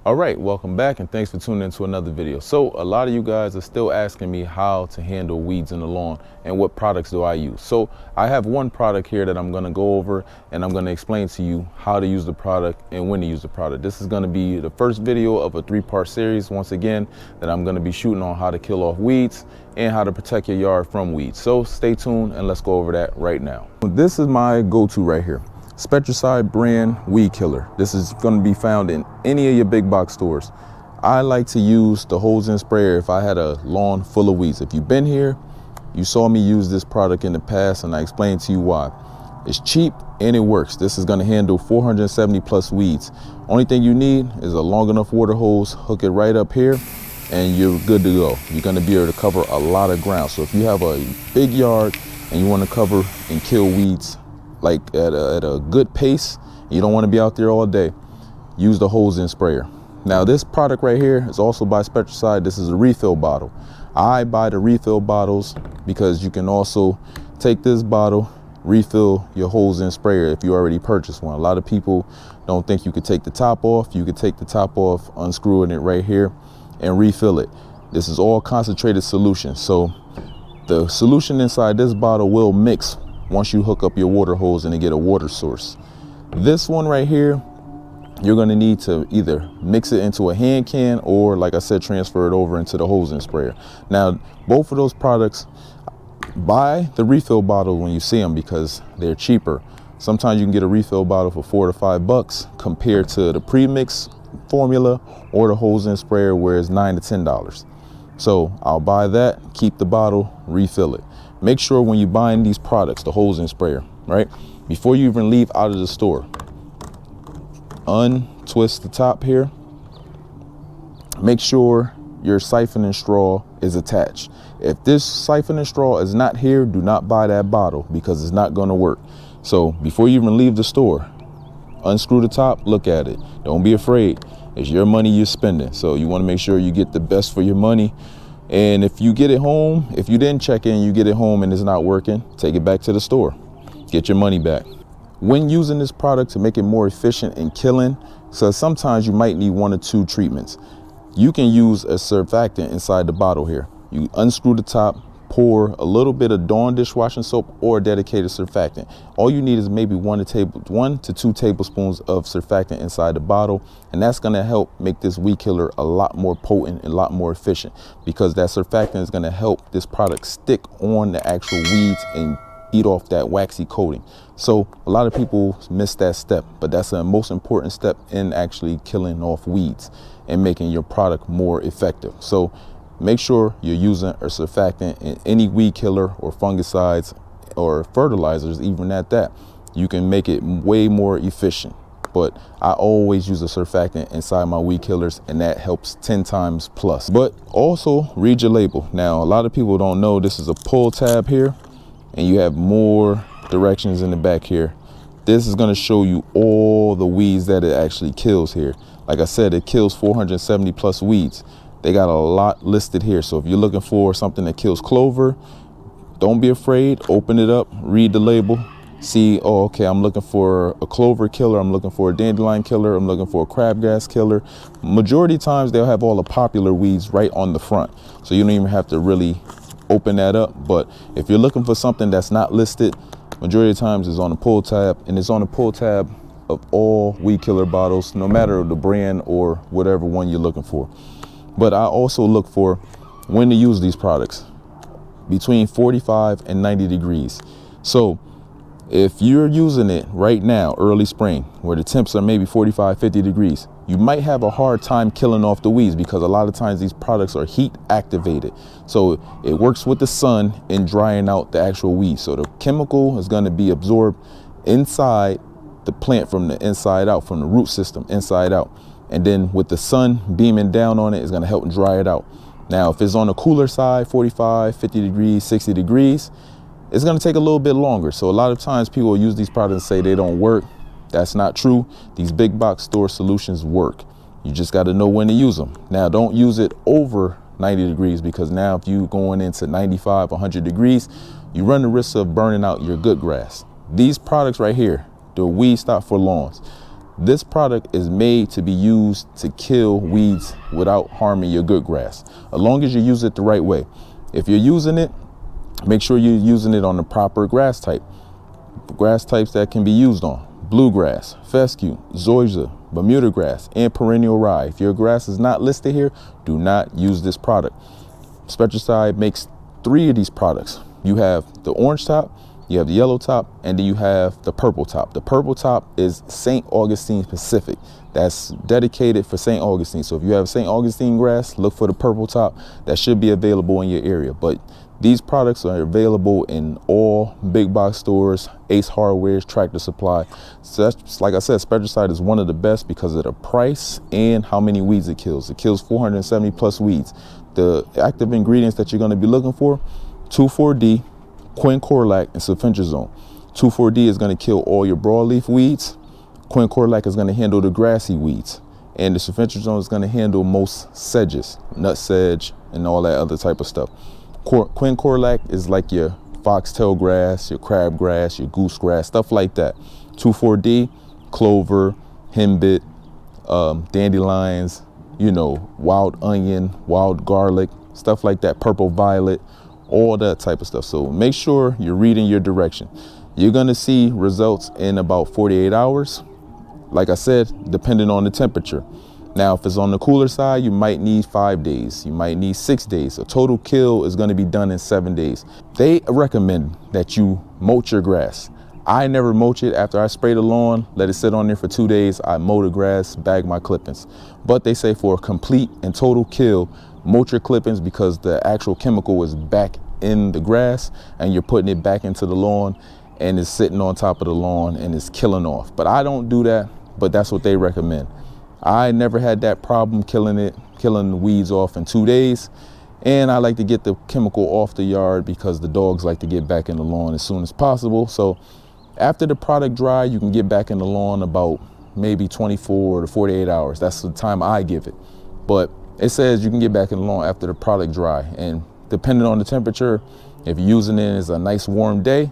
All right, welcome back and thanks for tuning into another video. So a lot of you guys are still asking me how to handle weeds in the lawn and what products do I use. So I have one product here that I'm gonna go over and I'm gonna explain to you how to use the product and when to use the product. This is gonna be the first video of a 3-part series, once again, that I'm gonna be shooting on how to kill off weeds and how to protect your yard from weeds. So stay tuned and let's go over that right now. This is my go-to right here. Spectracide brand weed killer. This is going to be found in any of your big box stores. I like to use the hose-in sprayer if I had a lawn full of weeds. If you've been here, you saw me use this product in the past and I explained to you why. It's cheap and it works. This is going to handle 470 plus weeds. Only thing you need is a long enough water hose, hook it right up here and you're good to go. You're going to be able to cover a lot of ground. So if you have a big yard and you want to cover and kill weeds like at a good pace, you don't want to be out there all day, use the hose-in sprayer. Now this product right here is also by Spectracide. This is a refill bottle. I buy the refill bottles because you can also take this bottle, refill your hose-in sprayer if you already purchased one. A lot of people don't think you could take the top off. You could take the top off, unscrewing it right here and refill it. This is all concentrated solution. So the solution inside this bottle will mix once you hook up your water hose and get a water source. This one right here, you're going to need to either mix it into a hand can or, like I said, transfer it over into the hose-in sprayer. Now, both of those products, buy the refill bottle when you see them because they're cheaper. Sometimes you can get a refill bottle for $4 to $5 compared to the pre-mix formula or the hose-in sprayer where it's $9 to $10. So I'll buy that, keep the bottle, refill it. Make sure when you're buying these products, the hose-in sprayer, right, before you even leave out of the store, untwist the top here. Make sure your siphoning straw is attached. If this siphoning straw is not here, do not buy that bottle because it's not going to work. So before you even leave the store, unscrew the top, look at it. Don't be afraid. It's your money you're spending. So you want to make sure you get the best for your money. And if you get it home, if you didn't check in, you get it home and it's not working, take it back to the store. Get your money back. When using this product to make it more efficient in killing, so sometimes you might need 1 or 2 treatments. You can use a surfactant inside the bottle here. You unscrew the top, pour a little bit of Dawn dishwashing soap or a dedicated surfactant. All you need is maybe 1 to 2 tablespoons of surfactant inside the bottle, and that's going to help make this weed killer a lot more potent and a lot more efficient because that surfactant is going to help this product stick on the actual weeds and eat off that waxy coating. So a lot of people miss that step, but that's the most important step in actually killing off weeds and making your product more effective. So make sure you're using a surfactant in any weed killer or fungicides or fertilizers. Even at that, you can make it way more efficient. But I always use a surfactant inside my weed killers and that helps 10 times plus. But also read your label. Now, a lot of people don't know this is a pull tab here and you have more directions in the back here. This is going to show you all the weeds that it actually kills here. Like I said, it kills 470 plus weeds. They got a lot listed here. So if you're looking for something that kills clover, don't be afraid. Open it up, read the label, see, oh, okay, I'm looking for a clover killer. I'm looking for a dandelion killer. I'm looking for a crabgrass killer. Majority of times they'll have all the popular weeds right on the front. So you don't even have to really open that up. But if you're looking for something that's not listed, majority of times it's on the pull tab, and it's on the pull tab of all weed killer bottles, no matter the brand or whatever one you're looking for. But I also look for when to use these products between 45 and 90 degrees. So if you're using it right now, early spring, where the temps are maybe 45, 50 degrees, you might have a hard time killing off the weeds because a lot of times these products are heat activated. So it works with the sun in drying out the actual weeds. So the chemical is going to be absorbed inside the plant from the inside out, from the root system inside out. And then with the sun beaming down on it, it's going to help dry it out. Now, if it's on the cooler side, 45, 50 degrees, 60 degrees, it's going to take a little bit longer. So a lot of times people use these products and say they don't work. That's not true. These big box store solutions work. You just got to know when to use them. Now, don't use it over 90 degrees because now if you're going into 95, 100 degrees, you run the risk of burning out your good grass. These products right here, the Weed Stop for Lawns, This product is made to be used to kill weeds without harming your good grass, as long as you use it the right way. If you're using it, make sure you're using it on the proper grass type. Grass types that can be used on: bluegrass, fescue, zoysia, Bermuda grass, and perennial rye. If your grass is not listed here, do not use this product. Spectracide makes 3 of these products. You have the orange top, you have the yellow top, and then you have the purple top. The purple top is St. Augustine specific. That's dedicated for St. Augustine. So if you have St. Augustine grass, look for the purple top. That should be available in your area. But these products are available in all big box stores, Ace Hardware's, Tractor Supply. So that's, like I said, Spectracide is one of the best because of the price and how many weeds it kills. It kills 470 plus weeds. The active ingredients that you're going to be looking for: 2,4-D, quincorilac, and sulfentrazone. 2,4-D is going to kill all your broadleaf weeds. Quincorilac is going to handle the grassy weeds. And the sulfentrazone is going to handle most sedges, nut sedge, and all that other type of stuff. Quincorilac is like your foxtail grass, your crabgrass, your goose grass, stuff like that. 2,4-D, clover, henbit, dandelions, you know, wild onion, wild garlic, stuff like that, purple violet, all that type of stuff. So make sure you're reading your direction. You're going to see results in about 48 hours. Like I said, depending on the temperature. Now, if it's on the cooler side, you might need 5 days. You might need 6 days. A total kill is going to be done in 7 days. They recommend that you mulch your grass. I never mulch it. After I spray the lawn, let it sit on there for 2 days, I mow the grass, bag my clippings. But they say for a complete and total kill, mulch your clippings, because the actual chemical is back in the grass and you're putting it back into the lawn and it's sitting on top of the lawn and it's killing off. But I don't do that, but that's what they recommend. I never had that problem killing the weeds off in 2 days. And I like to get the chemical off the yard because the dogs like to get back in the lawn as soon as possible. So after the product dry, you can get back in the lawn about maybe 24 to 48 hours. That's the time I give it. But it says you can get back in the lawn after the product dry. And depending on the temperature, if you're using it as a nice warm day,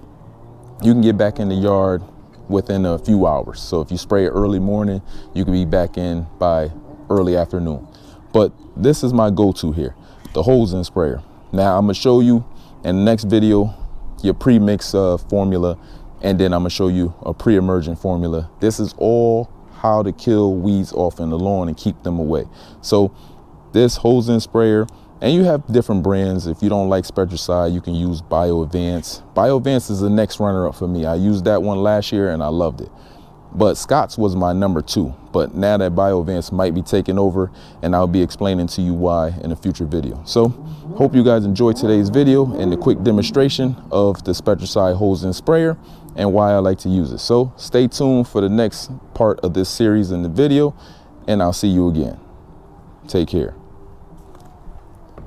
you can get back in the yard within a few hours. So if you spray it early morning, you can be back in by early afternoon. But this is my go-to here, the hose-in sprayer. Now I'm gonna show you in the next video your pre-mix formula, and then I'm gonna show you a pre-emergent formula. This is all how to kill weeds off in the lawn and keep them away. So this hose-in sprayer, and you have different brands. If you don't like Spectracide, you can use BioAdvance. BioAdvance is the next runner-up for me. I used that one last year and I loved it. But Scott's was my number 2. But now that BioAdvance might be taking over, and I'll be explaining to you why in a future video. So hope you guys enjoyed today's video and the quick demonstration of the Spectracide hose-in sprayer and why I like to use it. So stay tuned for the next part of this series in the video, and I'll see you again. Take care.